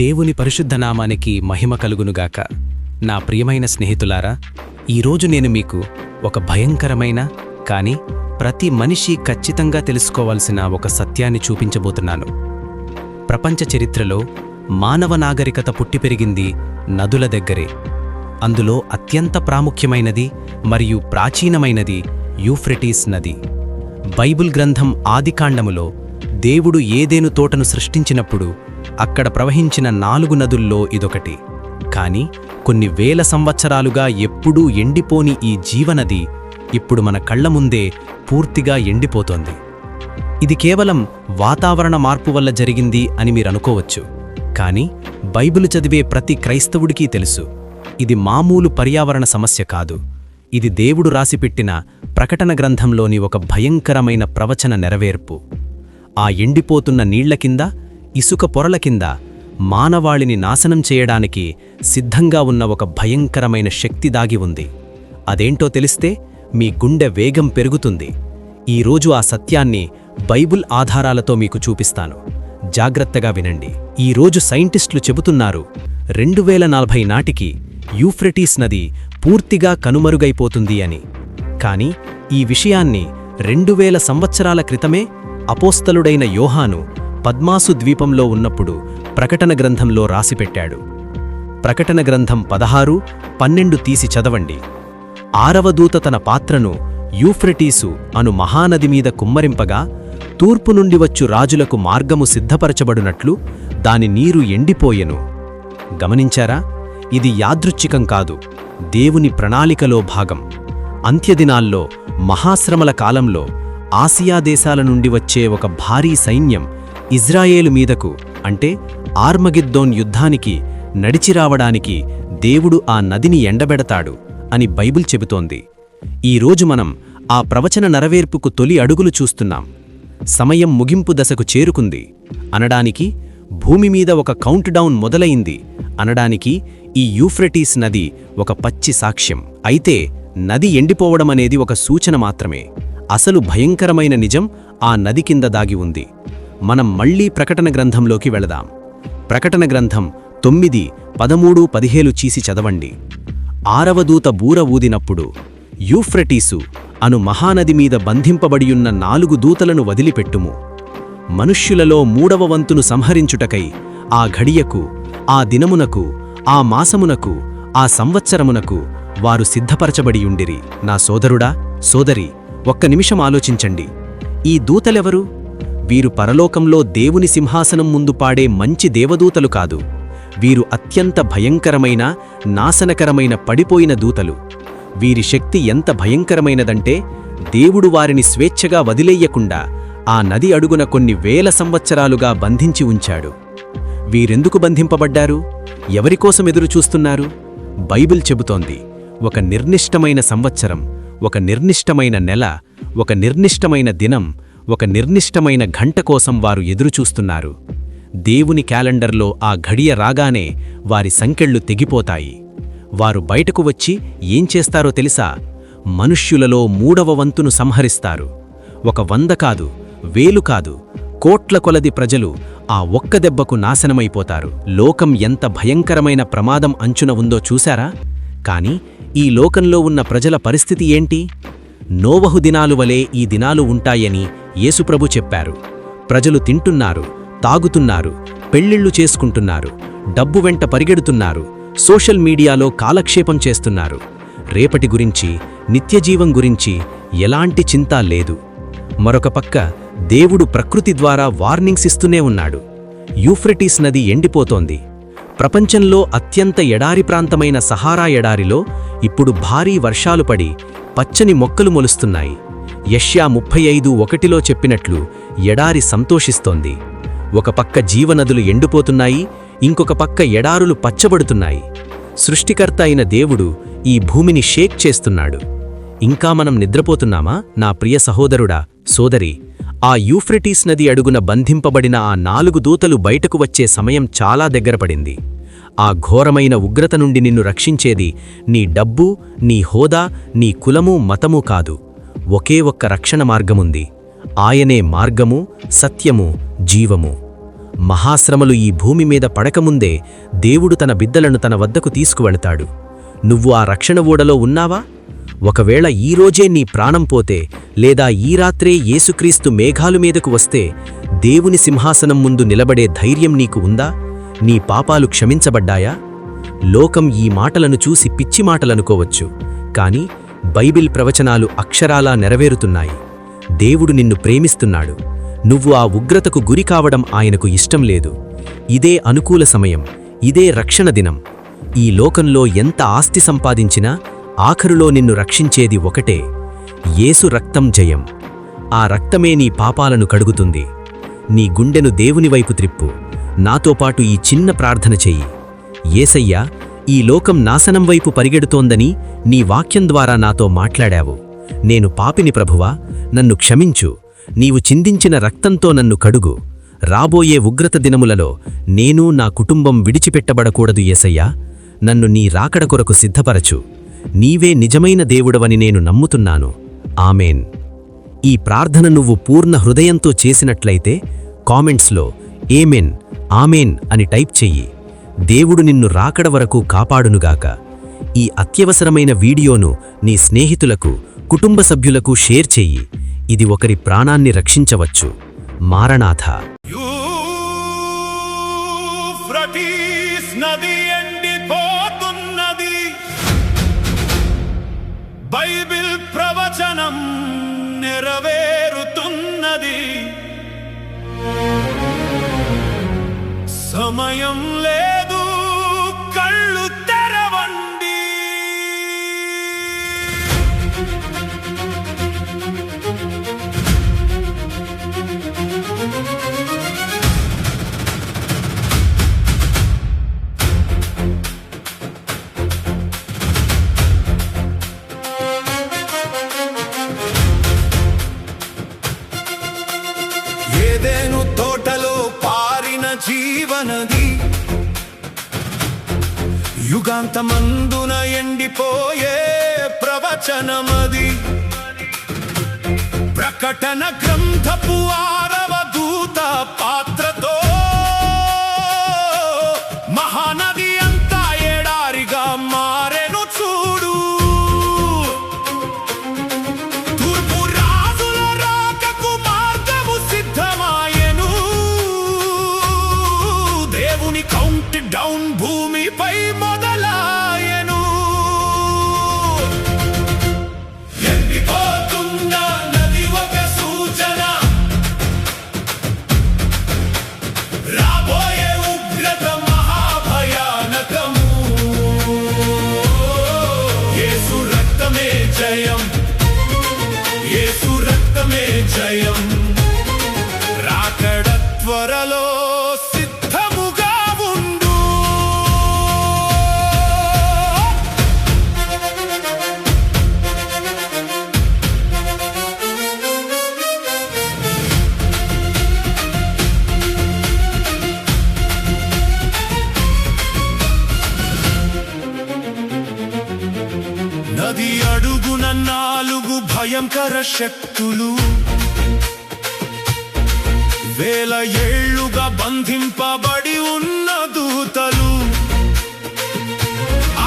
దేవుని పరిశుద్ధ నామానికి మహిమ కలుగునుగాక. నా ప్రియమైన స్నేహితులారా, ఈరోజు నేను మీకు ఒక భయంకరమైన కాని ప్రతి మనిషి ఖచ్చితంగా తెలుసుకోవాల్సిన ఒక సత్యాన్ని చూపించబోతున్నాను. ప్రపంచ చరిత్రలో మానవ నాగరికత పుట్టిపెరిగింది నదుల దగ్గరే. అందులో అత్యంత ప్రాముఖ్యమైనది మరియు ప్రాచీనమైనది యూఫ్రటీస్ నది. బైబిల్ గ్రంథం ఆదికాండములో దేవుడు ఏదేను తోటను సృష్టించినప్పుడు అక్కడ ప్రవహించిన 4 నదుల్లో ఇదొకటి. కాని కొన్ని వేల సంవత్సరాలుగా ఎప్పుడూ ఎండిపోని ఈ జీవనది ఇప్పుడు మన కళ్ల ముందే పూర్తిగా ఎండిపోతోంది. ఇది కేవలం వాతావరణ మార్పు వల్ల జరిగింది అని మీరనుకోవచ్చు. కాని బైబిలు చదివే ప్రతి క్రైస్తవుడికీ తెలుసు, ఇది మామూలు పర్యావరణ సమస్య కాదు. ఇది దేవుడు రాసిపెట్టిన ప్రకటన గ్రంథంలోని ఒక భయంకరమైన ప్రవచన నెరవేర్పు. ఆ ఎండిపోతున్న నీళ్ల కింద, ఇసుక పొరల కింద మానవాళిని నాశనం చేయడానికి సిద్ధంగా ఉన్న ఒక భయంకరమైన శక్తి దాగి ఉంది. అదేంటో తెలిస్తే మీ గుండె వేగం పెరుగుతుంది. ఈరోజు ఆ సత్యాన్ని బైబిల్ ఆధారాలతో మీకు చూపిస్తాను. జాగ్రత్తగా వినండి. ఈరోజు సైంటిస్టులు చెబుతున్నారు 2040 నాటికి యూఫ్రటీస్ నది పూర్తిగా కనుమరుగైపోతుంది అని. కాని ఈ విషయాన్ని 2000 సంవత్సరాల క్రితమే అపోస్తలుడైన యోహాను పద్మాసు ద్వీపంలో ఉన్నప్పుడు ప్రకటన గ్రంథంలో రాసిపెట్టాడు. ప్రకటన గ్రంథం 16:12 తీసి చదవండి. 6వ దూత తన పాత్రను యూఫ్రటీసు అను మహానది మీద కుమ్మరింపగా, తూర్పు నుండి వచ్చు రాజులకు మార్గము సిద్ధపరచబడినట్లు దాని నీరు ఎండిపోయెను. గమనించారా? ఇది యాదృచ్ఛికం కాదు, దేవుని ప్రణాళికలో భాగం. అంత్యదినాల్లో, మహాశ్రమల కాలంలో ఆసియా దేశాల నుండి వచ్చే ఒక భారీ సైన్యం ఇజ్రాయేలు మీదకు, అంటే ఆర్మగిద్దోన్ యుద్ధానికి నడిచిరావడానికి దేవుడు ఆ నదిని ఎండబెడతాడు అని బైబిల్ చెబుతోంది. ఈరోజు మనం ఆ ప్రవచన నెరవేర్పుకు తొలి అడుగులు చూస్తున్నాం. సమయం ముగింపు దశకు చేరుకుంది అనడానికి, భూమి మీద ఒక కౌంట్ డౌన్ మొదలైంది అనడానికి ఈ యూఫ్రటీస్ నది ఒక పచ్చి సాక్ష్యం. అయితే నది ఎండిపోవడమనేది ఒక సూచన మాత్రమే. అసలు భయంకరమైన నిజం ఆ నది కింద దాగి ఉంది. మనం మళ్లీ ప్రకటన గ్రంథంలోకి వెళదాం. ప్రకటన గ్రంథం 9:13-17 చీసి చదవండి. 6వ దూత బూర ఊదినప్పుడు యూఫ్రటీసు అను మహానది మీద బంధింపబడియున్న 4 దూతలను వదిలిపెట్టుము. మనుష్యులలో 3వ వంతును సంహరించుటకై ఆ ఘడియకు, ఆ దినమునకు, ఆ మాసమునకు, ఆ సంవత్సరమునకు వారు సిద్ధపరచబడియుండిరి. నా సోదరుడా, సోదరి, ఒక్క నిమిషం ఆలోచించండి. ఈ దూతలెవరు? వీరు పరలోకంలో దేవుని సింహాసనం ముందు పాడే మంచి దేవదూతలు కాదు. వీరు అత్యంత భయంకరమైన, నాశనకరమైన పడిపోయిన దూతలు. వీరి శక్తి ఎంత భయంకరమైనదంటే, దేవుడు వారిని స్వేచ్ఛగా వదిలేయకుండా ఆ నది అడుగున కొన్ని వేల సంవత్సరాలుగా బంధించి ఉంచాడు. వీరెందుకు బంధింపబడ్డారు? ఎవరికోసం ఎదురుచూస్తున్నారు? బైబిల్ చెబుతోంది, ఒక నిర్నిష్టమైన సంవత్సరం, ఒక నిర్నిష్టమైన నెల, ఒక నిర్నిష్టమైన దినం, ఒక నిర్నిష్టమైన గంట కోసం వారు ఎదురుచూస్తున్నారు. దేవుని క్యాలెండర్లో ఆ ఘడియ రాగానే వారి సంకెళ్ళు తెగిపోతాయి. వారు బయటకు వచ్చి ఏం చేస్తారో తెలుసా? మనుష్యులలో 3వ వంతును సంహరిస్తారు. 100 కాదు, 1000 కాదు, కోట్ల కొలది ప్రజలు ఆ ఒక్క దెబ్బకు నాశనమైపోతారు. లోకం ఎంత భయంకరమైన ప్రమాదం అంచున ఉందో చూశారా? కాని ఈ లోకంలో ఉన్న ప్రజల పరిస్థితి ఏంటి? నోవహు దినాలు వలె ఈ దినాలు ఉంటాయని యేసుప్రభు చెప్పారు. ప్రజలు తింటున్నారు, తాగుతున్నారు, పెళ్ళిళ్ళు చేసుకుంటున్నారు, డబ్బు వెంట పరిగెడుతున్నారు, సోషల్ మీడియాలో కాలక్షేపం చేస్తున్నారు. రేపటి గురించి, నిత్యజీవం గురించి ఎలాంటి చింత లేదు. మరొక పక్క దేవుడు ప్రకృతి ద్వారా వార్నింగ్స్ ఇస్తూనే ఉన్నాడు. యూఫ్రటీస్ నది ఎండిపోతోంది. ప్రపంచంలో అత్యంత ఎడారి ప్రాంతమైన సహారా ఎడారిలో ఇప్పుడు భారీ వర్షాలు పడి పచ్చని మొక్కలు మొలుస్తున్నాయి. యెషయా 35:1లో చెప్పినట్లు ఎడారి సంతోషిస్తోంది. ఒక పక్క జీవనదులు ఎండిపోతున్నాయి, ఇంకొక పక్క ఎడారులు పచ్చబడుతున్నాయి. సృష్టికర్త అయిన దేవుడు ఈ భూమిని షేక్ చేస్తున్నాడు. ఇంకా మనం నిద్రపోతున్నామా? నా ప్రియ సహోదరుడా, సోదరి, ఆ యూఫ్రటీస్ నది అడుగున బంధింపబడిన ఆ 4 దూతలు బయటకు వచ్చే సమయం చాలా దగ్గరపడింది. ఆ ఘోరమైన ఉగ్రత నుండి నిన్ను రక్షించేది నీ డబ్బు, నీ హోదా, నీ కులము, మతము కాదు. ఒకే ఒక్క రక్షణ మార్గముంది. ఆయనే మార్గము, సత్యము, జీవము. మహాశ్రమలు ఈ భూమి మీద పడకముందే దేవుడు తన బిడ్డలను తన వద్దకు తీసుకువెళతాడు. నువ్వు ఆ రక్షణ ఓడలో ఉన్నావా? ఒకవేళ ఈరోజే నీ ప్రాణం పోతే, లేదా ఈ రాత్రే యేసుక్రీస్తు మేఘాలు మీదకు వస్తే, దేవుని సింహాసనం ముందు నిలబడే ధైర్యం నీకు ఉందా? నీ పాపాలు క్షమించబడ్డాయా? లోకం ఈ మాటలను చూసి పిచ్చి మాటలనుకోవచ్చు, కాని బైబిల్ ప్రవచనాలు అక్షరాలా నెరవేరుతున్నాయి. దేవుడు నిన్ను ప్రేమిస్తున్నాడు. నువ్వు ఆ ఉగ్రతకు గురికావడం ఆయనకు ఇష్టం లేదు. ఇదే అనుకూల సమయం, ఇదే రక్షణ దినం. ఈ లోకంలో ఎంత ఆస్తి సంపాదించినా ఆఖరులో నిన్ను రక్షించేది ఒకటే, యేసు రక్తం జయం. ఆ రక్తమే నీ పాపాలను కడుగుతుంది. నీ గుండెను దేవునివైపు త్రిప్పు. నాతో పాటు ఈ చిన్న ప్రార్థన చెయ్యి. యేసయ్యా, ఈ లోకం నాశనం వైపు పరిగెడుతోందని నీ వాక్యం ద్వారా నాతో మాట్లాడావు. నేను పాపిని ప్రభువా, నన్ను క్షమించు. నీవు చిందించిన రక్తంతో నన్ను కడుగు. రాబోయే ఉగ్రత దినములలో నేను నా కుటుంబం విడిచిపెట్టబడకూడదు యేసయ్యా. నన్ను నీ రాకడ కొరకు సిద్ధపరచు. నీవే నిజమైన దేవుడవని నేను నమ్ముతున్నాను. ఆమేన్. ఈ ప్రార్థన నువ్వు పూర్ణ హృదయంతో చేసినట్లయితే కామెంట్స్లో ఏమెన్, ఆమేన్ అని టైప్ చెయ్యి. దేవుడు నిన్ను రాకడ వరకు కాపాడునుగాక. ఈ అత్యవసరమైన వీడియోను నీ స్నేహితులకు, కుటుంబ సభ్యులకు షేర్ చెయ్యి. ఇది ఒకరి ప్రాణాన్ని రక్షించవచ్చు. మారనాథ. యూఫ్రటీస్ నది ఎండిపోతున్నది. బైబిల్ ప్రవచనం నెరవేరుతున్నది. సమయం లేదు, కళ్ళు తెరవండి. ఏదెను తోటలో పారిన జీవనది, యుగాంతమందున ఎండిపోయే ప్రవచనమది. ప్రకటన గ్రంథపు 6వ దూత పాత్రతో మహానది అంతా ఎడారిగా మారెను చూడు. తూర్పు రాజుల రాకకు మార్గము సిద్ధమాయెను. దేవుని కౌంట్ డౌన్ భూమిపై మొదలాయెను. ఎండిపోతున్న నది ఒక సూచన, రాబోయే ఉగ్రత మహాభయానకము. యేసు రక్తమే జయం, యేసు రక్తమే జయం. రాకడ త్వరలో సిద్ధముగా ఉండు. నది అడుగున 4 భయంకర శక్తులు, వేల ఏళ్లుగా బంధింపబడి ఉన్న దూతలు.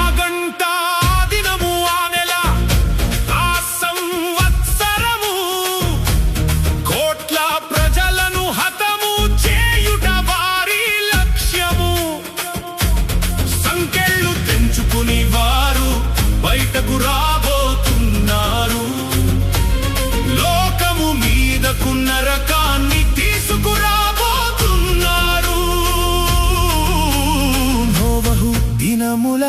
ఆ గంట, ఆ దినము, ఆ నెల, ఆ సంవత్సరము కోట్ల ప్రజలను హతము చేయుట వారి లక్ష్యము. సంకెళ్ళు తెంచుకుని వారు బయటకు రాబోతున్నారు. లోకము మీదకు నరకాన్ని తీసుకురాబోతున్నారు. నోవహు దినముల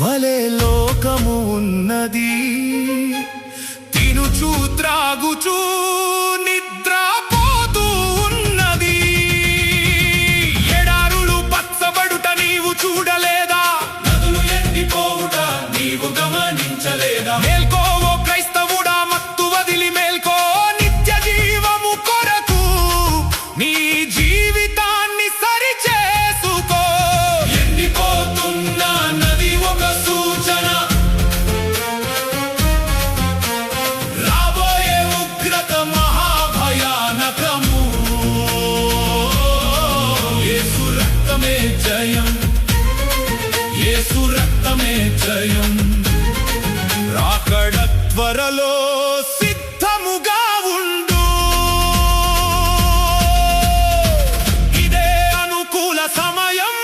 వలె లోకము ఉన్నది. తినుచూ త్రాగుచూ నిద్రపోతూ ఉన్నది. ఎడారులు పచ్చబడుట నీవు చూడలేదా? నదులు ఎండిపోవుట నీవు గమనించలేదా? మేల్కో ఓ క్రైస్తవుడా, మత్తు వదిలి మేల్కో. నిత్య జీవము కొరకు నీ జీవితాన్ని సరిచేసుకో. ఎండిపోతున్న నది ఒక సూచన, రాబోయే ఉగ్రత మహా జయం, యేసు రక్తమే జయం. రాకడ త్వరలో సిద్ధముగా ఉండు. ఇదే అనుకూల సమయం,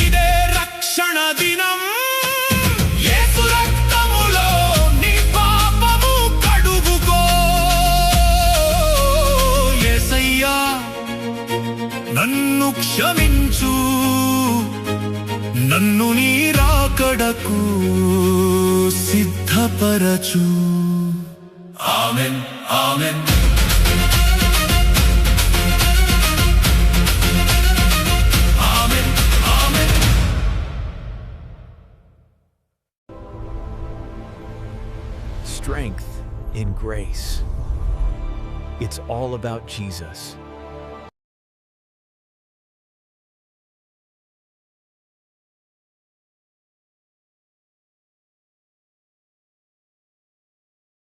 ఇదే రక్షణ దినం. యేసు రక్తములో నీ పాపము కడుగుకో. యేసయ్యా నన్ను క్షమించు, నన్ను నీ రాకడకు సిద్ధపరచు. Amen, amen. Amen, amen. Strength in grace. It's all about Jesus.